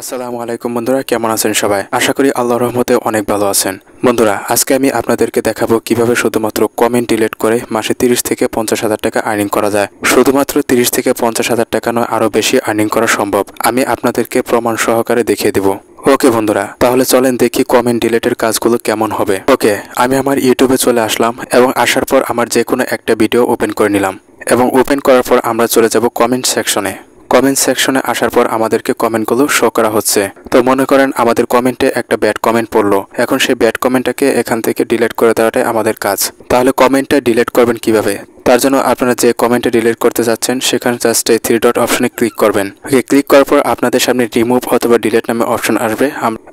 আসসালামু আলাইকুম বন্ধুরা, কেমন আছেন সবাই? আশা করি আল্লাহর রহমতে অনেক ভালো আছেন। বন্ধুরা, আজকে আমি আপনাদেরকে দেখাবো কিভাবে শুধুমাত্র কমেন্ট ডিলিট করে মাসে 30 থেকে 50,000 টাকা আর্নিং করা যায়। শুধুমাত্র 30 থেকে 50,000 টাকা নয়, আরও বেশি আর্নিং করা সম্ভব। আমি আপনাদেরকে প্রমাণ সহকারে দেখিয়ে দিব। ওকে বন্ধুরা, তাহলে চলেন দেখি কমেন্ট ডিলিটের কাজগুলো কেমন হবে। ওকে, আমি আমার ইউটিউবে চলে আসলাম এবং আসার পর আমার যে কোনো একটা ভিডিও ওপেন করে নিলাম এবং ওপেন করার পর আমরা চলে যাব কমেন্ট সেকশনে। কমেন্ট সেকশনে আসার পর আমাদেরকে কমেন্টগুলো শো করা হচ্ছে। তো মনে করেন আমাদের কমেন্টে একটা ব্যাড কমেন্ট পড়লো, এখন সেই ব্যাড কমেন্টটাকে এখান থেকে ডিলিট করে দেওয়াটাই আমাদের কাজ। তাহলে কমেন্টটা ডিলিট করবেন কিভাবে? তার জন্য আপনারা যে কমেন্টে ডিলিট করতে যাচ্ছেন সেখানে জাস্ট এই 3 ডট অপশনে ক্লিক করবেন। ওকে, ক্লিক করার পর আপনাদের সামনে রিমুভ অথবা ডিলিট নামে অপশন আসবে।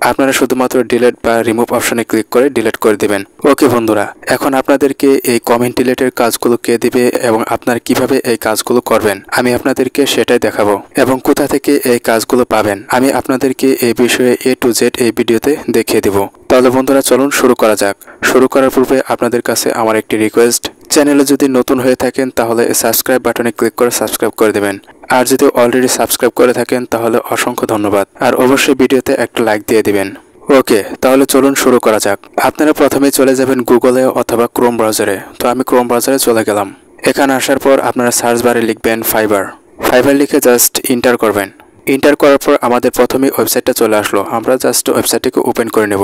আপনারা শুধুমাত্র ডিলিট বা রিমুভ অপশনে ক্লিক করে ডিলিট করে দিবেন। ওকে বন্ধুরা, এখন আপনাদেরকে এই কমেন্ট ডিলিটের কাজগুলো কে দিবে এবং আপনারা কিভাবে এই কাজগুলো করবেন আমি আপনাদেরকে সেটাই দেখাবো। এবং কোথা থেকে এই কাজগুলো পাবেন আমি আপনাদেরকে এই বিষয়ে A to Z এই ভিডিওতে দেখিয়ে দেব। তাহলে বন্ধুরা চলুন শুরু করা যাক। শুরু করার পূর্বে আপনাদের কাছে আমার একটি রিকোয়েস্ট, চ্যানেলে যদি নতুন হয়ে থাকেন তাহলে সাবস্ক্রাইব বাটনে ক্লিক করে সাবস্ক্রাইব করে দেবেন। আর যদি অলরেডি সাবস্ক্রাইব করে থাকেন তাহলে অসংখ্য ধন্যবাদ। আর অবশ্যই ভিডিওতে একটা লাইক দিয়ে দিবেন। ওকে, তাহলে চলুন শুরু করা যাক। আপনারা প্রথমেই চলে যাবেন গুগলে অথবা ক্রোম ব্রাউজারে। তো আমি ক্রোম ব্রাউজারে চলে গেলাম। এখানে আসার পর আপনারা সার্চ বারে লিখবেন ফাইবার। ফাইবার লিখে জাস্ট ইন্টার করবেন। ইন্টার করার পর আমাদের প্রথমেই ওয়েবসাইটটা চলে আসলো। আমরা জাস্ট ওয়েবসাইটটিকে ওপেন করে নেব।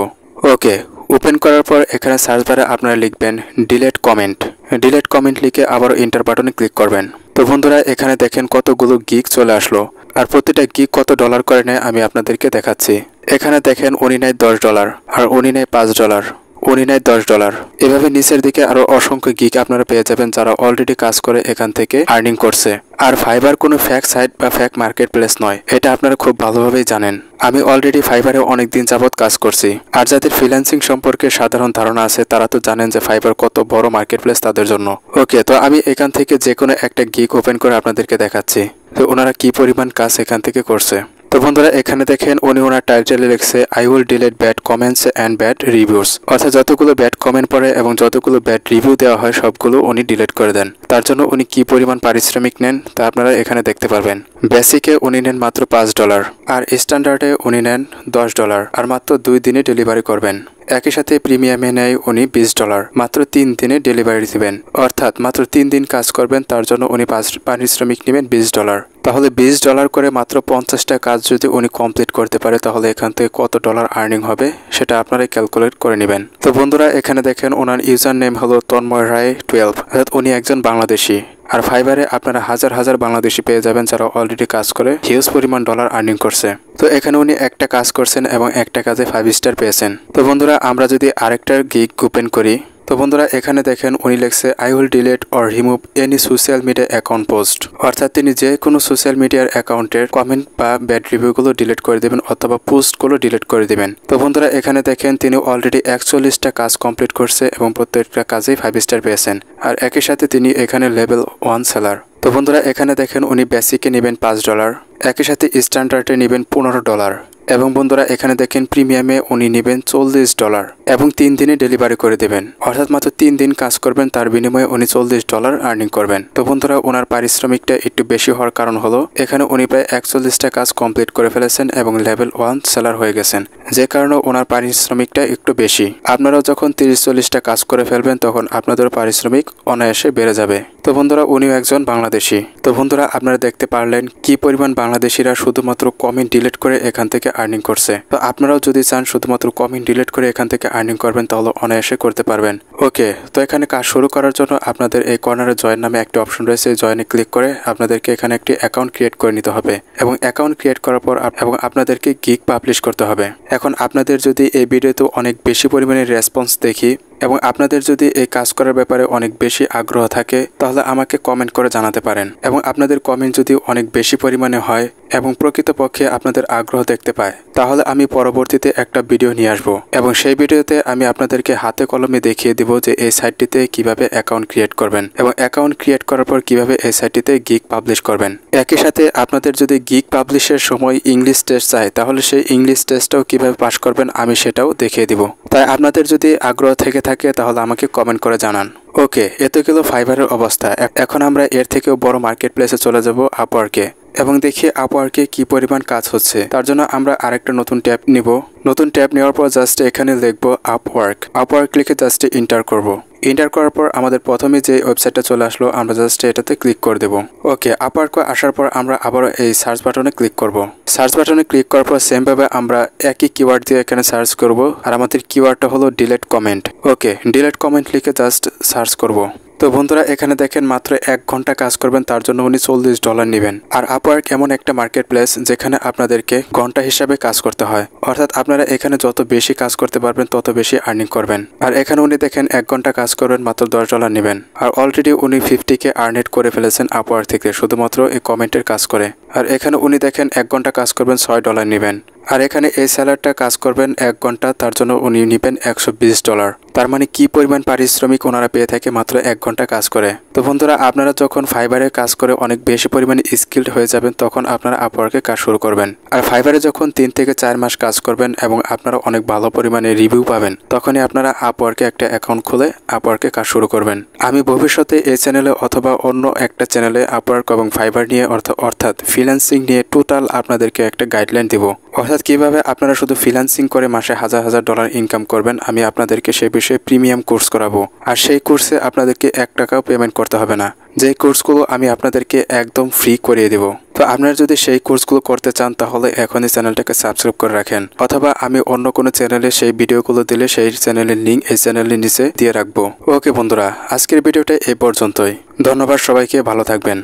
ওকে, ওপেন করার পর এখানে সার্চ বারে আপনারা লিখবেন ডিলিট কমেন্ট। ডিলিট কমেন্ট লিখে আবারও ইন্টার বাটনে ক্লিক করবেন। তো বন্ধুরা, এখানে দেখেন কতগুলো গিগ চলে আসলো। আর প্রতিটা গিগ কত ডলার করে নেয় আমি আপনাদেরকে দেখাচ্ছি। এখানে দেখেন উনি নেয় $10 আর উনি নেয় $5, উনি নেয় $10। এভাবে নিচের দিকে আরো অসংখ্য গিগ আপনারা পেয়ে যাবেন যারা অলরেডি কাজ করে এখান থেকে আর্নিং করছে। আর ফাইবার কোনো ফ্যাক সাইট বা ফ্যাক মার্কেট প্লেস নয়, এটা আপনারা খুব ভালোভাবেই জানেন। আমি অলরেডি ফাইবারে অনেক দিন যাবত কাজ করছি। আর যাদের ফ্রিল্যান্সিং সম্পর্কে সাধারণ ধারণা আছে তারা তো জানেন যে ফাইবার কত বড় মার্কেট প্লেস তাদের জন্য। ওকে, তো আমি এখান থেকে যে কোনো একটা গিগ ওপেন করে আপনাদেরকে দেখাচ্ছি তো ওনারা কি পরিমাণ কাজ এখান থেকে করছে। তো বন্ধুরা, এখানে দেখেন উনি ওনার টাইটেলে লিখছে I will delete bad comments and bad reviews. অর্থাৎ যতগুলো ব্যাড কমেন্ট পড়ে এবং যতগুলো ব্যাড রিভিউ দেওয়া হয় সবগুলো উনি ডিলিট করে দেন। তার জন্য উনি কি পরিমাণ পারিশ্রমিক নেন তা আপনারা এখানে দেখতে পারবেন। বেসিকে উনি নেন মাত্র $5 আর স্ট্যান্ডার্ডে উনি নেন $10 আর মাত্র 2 দিনে ডেলিভারি করবেন। একই সাথে প্রিমিয়ামে নেয় উনি $20, মাত্র 3 দিনে ডেলিভারি দিবেন। অর্থাৎ মাত্র 3 দিন কাজ করবেন, তার জন্য উনি পারিশ্রমিক নেবেন $20। তাহলে $20 করে মাত্র 50টা কাজ যদি উনি কমপ্লিট করতে পারে তাহলে এখান থেকে কত ডলার আর্নিং হবে সেটা আপনারাই ক্যালকুলেট করে নেবেন। তো বন্ধুরা, এখানে দেখেন ওনার ইউজার নেম হলো তন্ময় রায় 12, অর্থাৎ উনি একজন বাংলাদেশি। আর ফাইবারে আপনারা হাজার হাজার বাংলাদেশি পেয়ে যাবেন যারা অলরেডি কাজ করে হিউজ পরিমাণ ডলার আর্নিং করছে। তো এখানে উনি একটা কাজ করছেন এবং একটা কাজে 5 স্টার পেয়েছেন। তো বন্ধুরা, আমরা যদি আরেকটা গিগ ওপেন করি তো বন্ধুরা, এখানে দেখেন উনি লিখছে I will delete or remove any social media account post. অর্থাৎ তিনি যে কোনো সোশ্যাল মিডিয়ার অ্যাকাউন্টের কমেন্ট বা ব্যাড রিভিউগুলো ডিলিট করে দেবেন অথবা পোস্টগুলো ডিলিট করে দেবেন। তো বন্ধুরা, এখানে দেখেন তিনি অলরেডি 41টা কাজ কমপ্লিট করছে এবং প্রত্যেকটা কাজেই 5 স্টার পেয়েছেন। আর একই সাথে তিনি এখানে লেভেল 1 সেলার। তো বন্ধুরা, এখানে দেখেন উনি বেসিকে নেবেন $5, একই সাথে স্ট্যান্ডার্ডে নেবেন $15 এবং বন্ধুরা এখানে দেখেন প্রিমিয়ামে উনি নেবেন $40 এবং 3 দিনে ডেলিভারি করে দেবেন। অর্থাৎ মাত্র 3 দিন কাজ করবেন, তার বিনিময়ে উনি $40 আর্নিং করবেন। তো বন্ধুরা, ওনার পারিশ্রমিকটা একটু বেশি হওয়ার কারণ হলো এখানে উনি প্রায় 41টা কাজ কমপ্লিট করে ফেলেছেন এবং লেভেল 1 সেলার হয়ে গেছেন, যে কারণে ওনার পারিশ্রমিকটা একটু বেশি। আপনারাও যখন 30-40টা কাজ করে ফেলবেন তখন আপনাদের পারিশ্রমিক অনায়াসে বেড়ে যাবে। তো বন্ধুরা, উনিও একজন বাংলাদেশি। তো বন্ধুরা, আপনারা দেখতে পারলেন কি পরিমাণ বাংলাদেশিরা শুধুমাত্র কমেন্ট ডিলিট করে এখান থেকে আর্নিং করছে। তো আপনারাও যদি চান শুধুমাত্র কমেন্ট ডিলিট করে এখান থেকে আর্নিং করবেন তাহলে অনায়াসে করতে পারবেন। ওকে, তো এখানে কাজ শুরু করার জন্য আপনাদের এই কর্নারে জয়েন নামে একটা অপশন রয়েছে, জয়েনে ক্লিক করে আপনাদেরকে এখানে একটি অ্যাকাউন্ট ক্রিয়েট করে নিতে হবে এবং অ্যাকাউন্ট ক্রিয়েট করার পর এবং আপনাদেরকে গিগ পাবলিশ করতে হবে। এখন আপনাদের যদি এই ভিডিওতে অনেক বেশি পরিমাণে রেসপন্স দেখি এবং আপনাদের যদি এই কাজ করার ব্যাপারে অনেক বেশি আগ্রহ থাকে তাহলে আমাকে কমেন্ট করে জানাতে পারেন এবং আপনাদের কমেন্ট যদি অনেক বেশি পরিমাণে হয় এবং প্রকৃতপক্ষে আপনাদের আগ্রহ দেখতে পায় তাহলে আমি পরবর্তীতে একটা ভিডিও নিয়ে আসবো এবং সেই ভিডিওতে আমি আপনাদেরকে হাতে কলমে দেখিয়ে দিব যে এই সাইটটিতে কিভাবে অ্যাকাউন্ট ক্রিয়েট করবেন এবং অ্যাকাউন্ট ক্রিয়েট করার পর কিভাবে এই সাইটটিতে গিগ পাবলিশ করবেন। একই সাথে আপনাদের যদি গিগ পাবলিশের সময় ইংলিশ টেস্ট চায় তাহলে সেই ইংলিশ টেস্টটাও কিভাবে পাস করবেন আমি সেটাও দেখিয়ে দিব। তাই আপনাদের যদি আগ্রহ থেকে থাকে তাহলে আমাকে কমেন্ট করে জানান। ওকে, এত গেল ফাইবারের অবস্থা। এখন আমরা এর থেকেও বড় মার্কেট প্লেসে চলে যাব আপওয়ার্কে। এবং দেখি আপওয়ার্কে কি পরিমাণ কাজ হচ্ছে। তার জন্য আমরা আরেকটা নতুন ট্যাব নিব। নতুন ট্যাব নেওয়ার পর জাস্ট এখানে লিখবো আপওয়ার্ক লিখে জাস্ট এন্টার করব। এন্টার করার পর আমাদের প্রথমে যে ওয়েবসাইটটা চলে আসলো আমরা জাস্ট এটাতে ক্লিক করে দেব। ওকে, আপওয়ার্কে আসার পর আমরা আবারও এই সার্চ বাটনে ক্লিক করব। সার্চ বাটনে ক্লিক করার পর সেমভাবে আমরা একই কিওয়ার্ড দিয়ে এখানে সার্চ করব। আর আমাদের কিওয়ার্ডটা হলো ডিলিট কমেন্ট। ওকে, ডিলিট কমেন্ট লিখে জাস্ট সার্চ করব। তো বন্ধুরা এখানে দেখেন মাত্র 1 ঘন্টা কাজ করবেন, তার জন্য উনি $40 নেবেন। আর আপওয়ার্ক এমন একটা মার্কেট প্লেস যেখানে আপনাদেরকে ঘন্টা হিসাবে কাজ করতে হয়, অর্থাৎ আপনারা এখানে যত বেশি কাজ করতে পারবেন তত বেশি আর্নিং করবেন। আর এখানে উনি দেখেন 1 ঘন্টা কাজ করবেন, মাত্র $10 নেবেন। আর অলরেডি উনি 50K আর্নেট করে ফেলেছেন আপওয়ার্ক থেকে শুধুমাত্র এই কমেন্টের কাজ করে। আর এখানে উনি দেখেন 1 ঘন্টা কাজ করবেন, $6 নেবেন। আর এখানে এই স্যালারটা কাজ করবেন 1 ঘন্টা, তার জন্য উনি নেবেন $120। তার মানে কি পরিমাণ পারিশ্রমিক ওনারা পেয়ে থাকে মাত্র 1 ঘন্টা কাজ করে। তো বন্ধুরা আপনারা যখন ফাইবারে কাজ করে অনেক বেশি পরিমাণে স্কিলড হয়ে যাবেন তখন আপনারা আপওয়ার্কে কাজ শুরু করবেন। আর ফাইবারে যখন 3 থেকে 4 মাস কাজ করবেন এবং আপনারা অনেক ভালো পরিমাণে রিভিউ পাবেন তখনই আপনারা আপওয়ার্কে একটা অ্যাকাউন্ট খুলে আপওয়ার্কে কাজ শুরু করবেন। আমি ভবিষ্যতে এই চ্যানেলে অথবা অন্য একটা চ্যানেলে আপওয়ার্ক এবং ফাইবার নিয়ে অর্থাৎ ফ্রিল্যান্সিং নিয়ে টোটাল আপনাদেরকে একটা গাইডলাইন দিব। অর্থাৎ কিভাবে আপনারা শুধু ফ্রিল্যান্সিং করে মাসে $1000 ইনকাম করবেন আমি আপনাদেরকে সেই বিষয়ে প্রিমিয়াম কোর্স করাবো। আর সেই কোর্সে আপনাদেরকে 1 টাকাও পেমেন্ট করতে হবে না। যে কোর্সগুলো আমি আপনাদেরকে একদম ফ্রি করিয়ে দেব। তো আপনারা যদি সেই কোর্সগুলো করতে চান তাহলে এখনই চ্যানেলটাকে সাবস্ক্রাইব করে রাখেন, অথবা আমি অন্য কোনো চ্যানেলে সেই ভিডিওগুলো দিলে সেই চ্যানেলের লিঙ্ক এই চ্যানেলের নিচে দিয়ে রাখবো। ওকে বন্ধুরা, আজকের ভিডিওটা এই পর্যন্তই। ধন্যবাদ সবাইকে, ভালো থাকবেন।